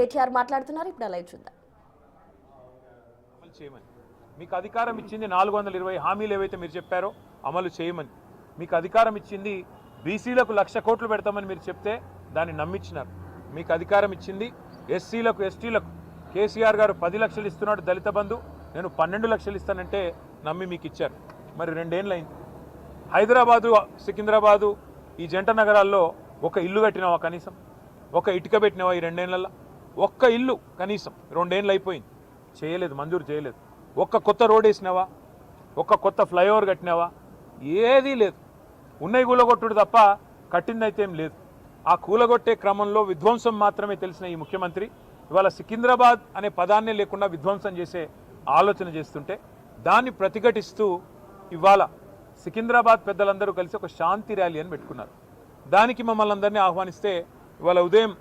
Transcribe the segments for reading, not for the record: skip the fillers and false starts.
కేటీఆర్ మాట్లాడుతున్నారు. ఇప్పుడు లైవ్ చూద్దాం. అమలు చేయమని మీకు అధికారం ఇచ్చింది 420 హామీలు ఏవైతే మీరు చెప్పారో అమలు చేయమని. మీకు అధికారం ఇచ్చింది బీసీలకు 1,00,000 కోట్లు పెడతామని మీరు చెప్తే దాన్ని నమ్మించినారు. మీకు అధికారం ఇచ్చింది ఎస్సీలకు ఎస్టీలకు కేసీఆర్ గారు 10 లక్షలు ఇస్తున్నాడు దళిత బంధు, నేను 12 లక్షలు ఇస్తానంటే నమ్మి మీకు ఇచ్చారు. మరి 2 ఏళ్ళు అయింది. హైదరాబాదు సికింద్రాబాదు ఈ జంట నగరాల్లో ఒక ఇల్లు కట్టినావా? కనీసం ఒక ఇటుక పెట్టినావా? ఈ 2 ఏళ్లలో ఒక్క ఇల్లు కనీసం 2 ఏళ్ళు అయిపోయింది, చేయలేదు, మంజూరు చేయలేదు. ఒక్క కొత్త రోడ్ వేసినావా? ఒక్క కొత్త ఫ్లైఓవర్ కట్టినావా? ఏదీ లేదు. ఉన్నాయి కూలగొట్టుడు తప్ప కట్టిందైతే ఏం లేదు. ఆ కూలగొట్టే క్రమంలో విధ్వంసం మాత్రమే తెలిసిన ఈ ముఖ్యమంత్రి ఇవాళ సికింద్రాబాద్ అనే పదాన్నే లేకుండా విధ్వంసం చేసే ఆలోచన చేస్తుంటే దాన్ని ప్రతిఘటిస్తూ ఇవాళ సికింద్రాబాద్ పెద్దలందరూ కలిసి ఒక శాంతి ర్యాలీ అని పెట్టుకున్నారు. దానికి మమ్మల్ని అందరినీ ఆహ్వానిస్తే ఇవాళ ఉదయం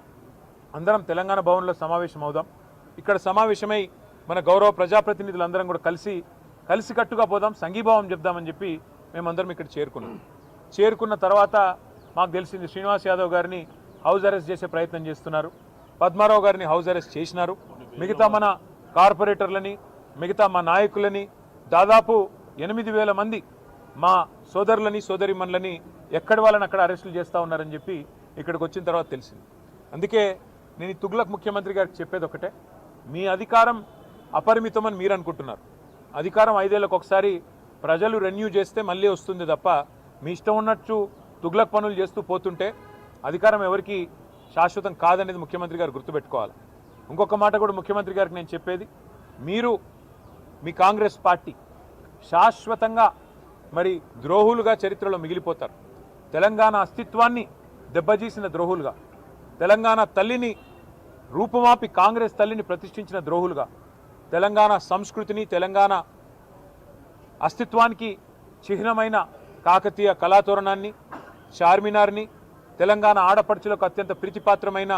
అందరం తెలంగాణ భవన్లో సమావేశం అవుదాం, ఇక్కడ సమావేశమై మన గౌరవ ప్రజాప్రతినిధులందరం కూడా కలిసికట్టుగా పోదాం, సంఘీభావం చెప్దామని చెప్పి మేమందరం ఇక్కడ చేరుకున్న తర్వాత మాకు తెలిసింది శ్రీనివాస్ యాదవ్ గారిని హౌస్ అరెస్ట్ చేసే ప్రయత్నం చేస్తున్నారు, పద్మారావు గారిని హౌస్ అరెస్ట్ చేసినారు, మిగతా మన కార్పొరేటర్లని మిగతా మా నాయకులని దాదాపు 8,000 మంది మా సోదరులని సోదరిమణులని ఎక్కడి వాళ్ళని అక్కడ అరెస్టులు చేస్తూ ఉన్నారని చెప్పి ఇక్కడికి వచ్చిన తర్వాత తెలిసింది. అందుకే నేను ఈ తుగ్లక్ ముఖ్యమంత్రి గారికి చెప్పేది ఒకటే, మీ అధికారం అపరిమితమని మీరు అనుకుంటున్నారు. అధికారం 5 ఏళ్లకు ఒకసారి ప్రజలు రెన్యూ చేస్తే మళ్ళీ వస్తుంది తప్ప మీ ఇష్టం ఉన్నట్టు తుగ్లక్ పనులు చేస్తూ పోతుంటే అధికారం ఎవరికి శాశ్వతం కాదనేది ముఖ్యమంత్రి గారు గుర్తుపెట్టుకోవాలి. ఇంకొక మాట కూడా ముఖ్యమంత్రి గారికి నేను చెప్పేది, మీరు మీ కాంగ్రెస్ పార్టీ శాశ్వతంగా మరి ద్రోహులుగా చరిత్రలో మిగిలిపోతారు. తెలంగాణ అస్తిత్వాన్ని దెబ్బతీసిన ద్రోహులుగా, తెలంగాణ తల్లిని రూపుమాపి కాంగ్రెస్ తల్లిని ప్రతిష్ఠించిన ద్రోహులుగా, తెలంగాణ సంస్కృతిని తెలంగాణ అస్తిత్వానికి చిహ్నమైన కాకతీయ కళాతోరణాన్ని చార్మినార్ని, తెలంగాణ ఆడపడుచులకు అత్యంత ప్రీతిపాత్రమైన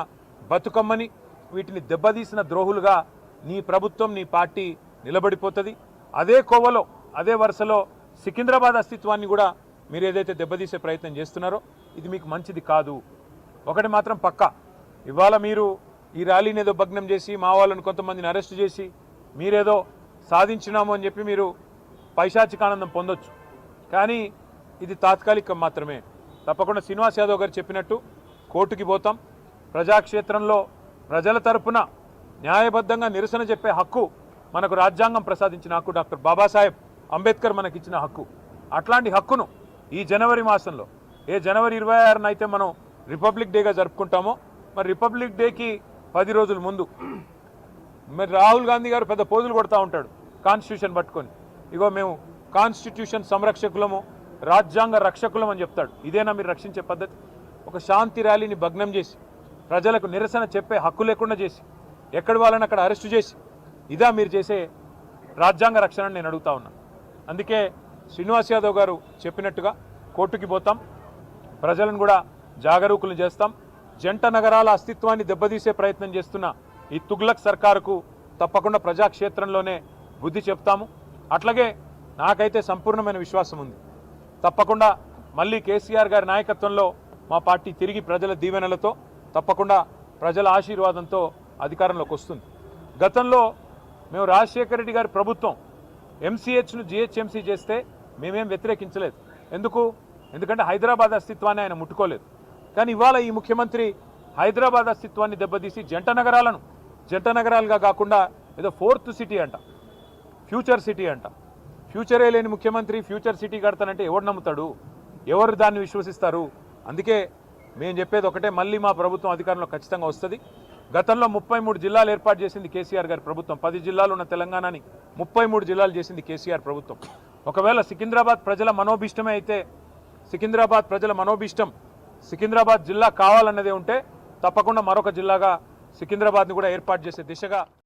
బతుకమ్మని, వీటిని దెబ్బతీసిన ద్రోహులుగా నీ ప్రభుత్వం నీ పార్టీ నిలబడిపోతుంది. అదే కోవలో అదే వరుసలో సికింద్రాబాద్ అస్తిత్వాన్ని కూడా మీరు ఏదైతే దెబ్బతీసే ప్రయత్నం చేస్తున్నారో ఇది మీకు మంచిది కాదు. ఒకటి మాత్రం పక్కా, ఇవాళ మీరు ఈ ర్యాలీని ఏదో భగ్నం చేసి మా వాళ్ళని కొంతమందిని అరెస్టు చేసి మీరేదో సాధించినాము అని చెప్పి మీరు పైశాచికానందం పొందొచ్చు, కానీ ఇది తాత్కాలికం మాత్రమే. తప్పకుండా శ్రీనివాస్ యాదవ్ గారు చెప్పినట్టు కోర్టుకి పోతాం. ప్రజాక్షేత్రంలో ప్రజల తరపున న్యాయబద్ధంగా నిరసన చెప్పే హక్కు మనకు రాజ్యాంగం ప్రసాదించిన హక్కు, డాక్టర్ బాబాసాహెబ్ అంబేద్కర్ మనకిచ్చిన హక్కు. అట్లాంటి హక్కును ఈ జనవరి మాసంలో ఏ జనవరి 26న అయితే మనం రిపబ్లిక్ డేగా జరుపుకుంటామో, మరి రిపబ్లిక్ డేకి 10 రోజుల ముందు మరి రాహుల్ గాంధీ గారు పెద్ద పోజులు కొడతా ఉంటాడు కాన్స్టిట్యూషన్ పట్టుకొని, ఇగో మేము కాన్స్టిట్యూషన్ సంరక్షకులము రాజ్యాంగ రక్షకులం అని చెప్తాడు. ఇదేనా మీరు రక్షించే పద్ధతి? ఒక శాంతి ర్యాలీని భగ్నం చేసి ప్రజలకు నిరసన చెప్పే హక్కు లేకుండా చేసి ఎక్కడి వాళ్ళని అక్కడ అరెస్టు చేసి ఇదా మీరు చేసే రాజ్యాంగ రక్షణ నేను అడుగుతా ఉన్నా. అందుకే శ్రీనివాస్ యాదవ్ గారు చెప్పినట్టుగా కోర్టుకి పోతాం, ప్రజలను కూడా జాగరూకులు చేస్తాం. జంట నగరాల అస్తిత్వాన్ని దెబ్బతీసే ప్రయత్నం చేస్తున్న ఈ తుగ్లక్ సర్కారుకు తప్పకుండా ప్రజాక్షేత్రంలోనే బుద్ధి చెప్తాము. అట్లాగే నాకైతే సంపూర్ణమైన విశ్వాసం ఉంది, తప్పకుండా మళ్ళీ కేసీఆర్ గారి నాయకత్వంలో మా పార్టీ తిరిగి ప్రజల దీవెనలతో తప్పకుండా ప్రజల ఆశీర్వాదంతో అధికారంలోకి వస్తుంది. గతంలో మేము రాజశేఖర రెడ్డి గారి ప్రభుత్వం ఎంసీహెచ్ను జిహెచ్ఎంసీ చేస్తే మేమేం వ్యతిరేకించలేదు. ఎందుకంటే హైదరాబాద్ అస్తిత్వాన్ని ఆయన ముట్టుకోలేదు. కానీ ఇవాళ ఈ ముఖ్యమంత్రి హైదరాబాద్ అస్తిత్వాన్ని దెబ్బతీసి జంట నగరాలుగా కాకుండా ఏదో 4th సిటీ అంట, ఫ్యూచర్ సిటీ అంట. ఫ్యూచరే లేని ముఖ్యమంత్రి ఫ్యూచర్ సిటీ కడతానంటే ఎవరు నమ్ముతాడు? ఎవరు దాన్ని విశ్వసిస్తారు? అందుకే మేము చెప్పేది ఒకటే, మళ్ళీ మా ప్రభుత్వం అధికారంలో ఖచ్చితంగా వస్తుంది. గతంలో 33 జిల్లాలు ఏర్పాటు చేసింది కేసీఆర్ గారి ప్రభుత్వం. 10 జిల్లాలు ఉన్న తెలంగాణని 33 జిల్లాలు చేసింది కేసీఆర్ ప్రభుత్వం. ఒకవేళ సికింద్రాబాద్ ప్రజల మనోభిష్టమే అయితే, సికింద్రాబాద్ ప్రజల మనోభిష్టం సికింద్రాబాద్ జిల్లా కావాలన్నదే ఉంటే తప్పకుండా మరొక జిల్లాగా సికింద్రాబాద్ని కూడా ఏర్పాటు చేసే దిశగా